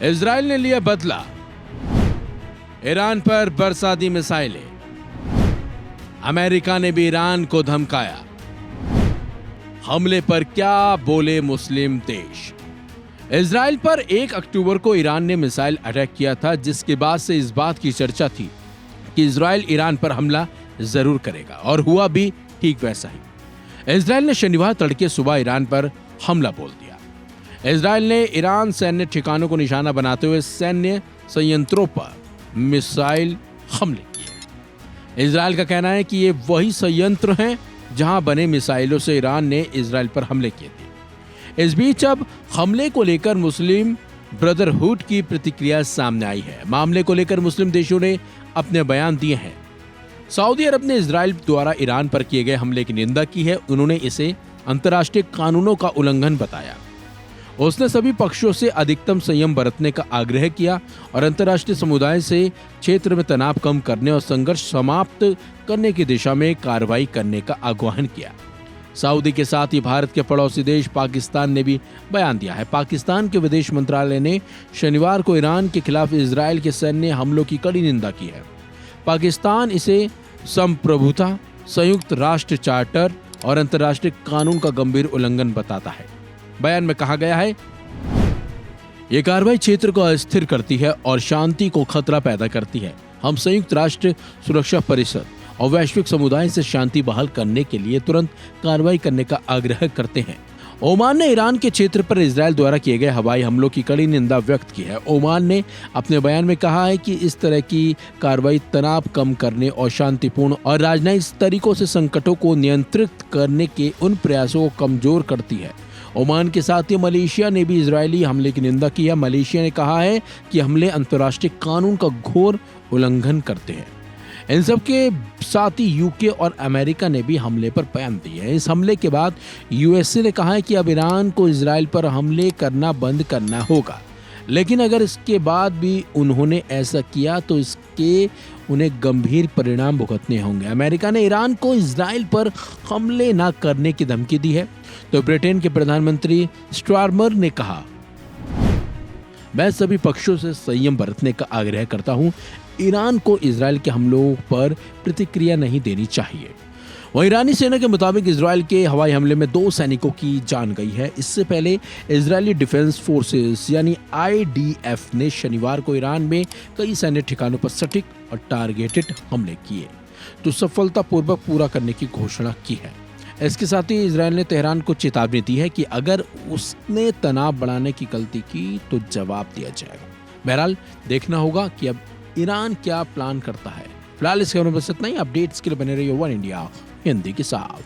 Israel ने लिया बदला, ईरान पर बरसा दी मिसाइलें, अमेरिका ने भी ईरान को धमकाया, हमले पर क्या बोले मुस्लिम देश। इजराइल पर 1 अक्टूबर को ईरान ने मिसाइल अटैक किया था, जिसके बाद से इस बात की चर्चा थी कि इजराइल ईरान पर हमला जरूर करेगा, और हुआ भी ठीक वैसा ही। इजराइल ने शनिवार तड़के सुबह ईरान पर हमला बोल दिया। इजराइल ने ईरान सैन्य ठिकानों को निशाना बनाते हुए सैन्य संयंत्रों पर मिसाइल हमले किए। इजराइल का कहना है कि ये वही संयंत्र हैं जहां बने मिसाइलों से ईरान ने इजराइल पर हमले किए थे। इस बीच अब हमले को लेकर मुस्लिम ब्रदरहुड की प्रतिक्रिया सामने आई है। मामले को लेकर मुस्लिम देशों ने अपने बयान दिए हैं। सऊदी अरब ने इजराइल द्वारा ईरान पर किए गए हमले की निंदा की है। उन्होंने इसे अंतर्राष्ट्रीय कानूनों का उल्लंघन बताया। उसने सभी पक्षों से अधिकतम संयम बरतने का आग्रह किया और अंतर्राष्ट्रीय समुदाय से क्षेत्र में तनाव कम करने और संघर्ष समाप्त करने की दिशा में कार्रवाई करने का आह्वान किया। सऊदी के साथ ही भारत के पड़ोसी देश पाकिस्तान ने भी बयान दिया है। पाकिस्तान के विदेश मंत्रालय ने शनिवार को ईरान के खिलाफ इजराइल के सैन्य हमलों की कड़ी निंदा की है। पाकिस्तान इसे संप्रभुता, संयुक्त राष्ट्र चार्टर और अंतर्राष्ट्रीय कानून का गंभीर उल्लंघन बताता है। बयान में कहा गया है, ये कार्रवाई क्षेत्र को अस्थिर करती है और शांति को खतरा पैदा करती है। हम संयुक्त राष्ट्र सुरक्षा परिषद और वैश्विक समुदाय से शांति बहाल करने के लिए तुरंत कार्रवाई करने का आग्रह करते हैं। ओमान ने ईरान के क्षेत्र पर इजराइल द्वारा किए गए हवाई हमलों की कड़ी निंदा व्यक्त की है। ओमान ने अपने बयान में कहा है कि इस तरह की कार्रवाई तनाव कम करने और शांतिपूर्ण और राजनयिक तरीकों से संकटों को नियंत्रित करने के उन प्रयासों को कमजोर करती है। ओमान के साथ ही मलेशिया ने भी इजरायली हमले की निंदा की है। मलेशिया ने कहा है कि हमले अंतर्राष्ट्रीय कानून का घोर उल्लंघन करते हैं। इन सब के साथ ही यूके और अमेरिका ने भी हमले पर बयान दिए हैं। इस हमले के बाद यूएसए ने कहा है कि अब ईरान को इजराइल पर हमले करना बंद करना होगा, लेकिन अगर इसके बाद भी उन्होंने ऐसा किया तो इसके उन्हें गंभीर परिणाम भुगतने होंगे। अमेरिका ने ईरान को इजराइल पर हमले न करने की धमकी दी है, तो ब्रिटेन के प्रधानमंत्री स्टारमर ने कहा, मैं सभी पक्षों से संयम बरतने का आग्रह करता हूं। ईरान को इजराइल के हमलों पर प्रतिक्रिया नहीं देनी चाहिए। वहीं ईरानी सेना के मुताबिक इजराइल के हवाई हमले में 2 सैनिकों की जान गई है। इससे पहले इजरायली डिफेंस फोर्सेस यानी IDF ने शनिवार को ईरान में कई सैन्य ठिकानों पर सटीक और टारगेटेड हमले किए तो सफलतापूर्वक पूरा करने की घोषणा की है। इसके साथ ही इजराइल ने तेहरान को चेतावनी दी है कि अगर उसने तनाव बढ़ाने की गलती की तो जवाब दिया जाएगा। बहरहाल देखना होगा कि अब ईरान क्या प्लान करता है। फिलहाल इस खबर में बस इतना ही। अपडेट्स के लिए बने रहिए वन इंडिया हिंदी के साथ।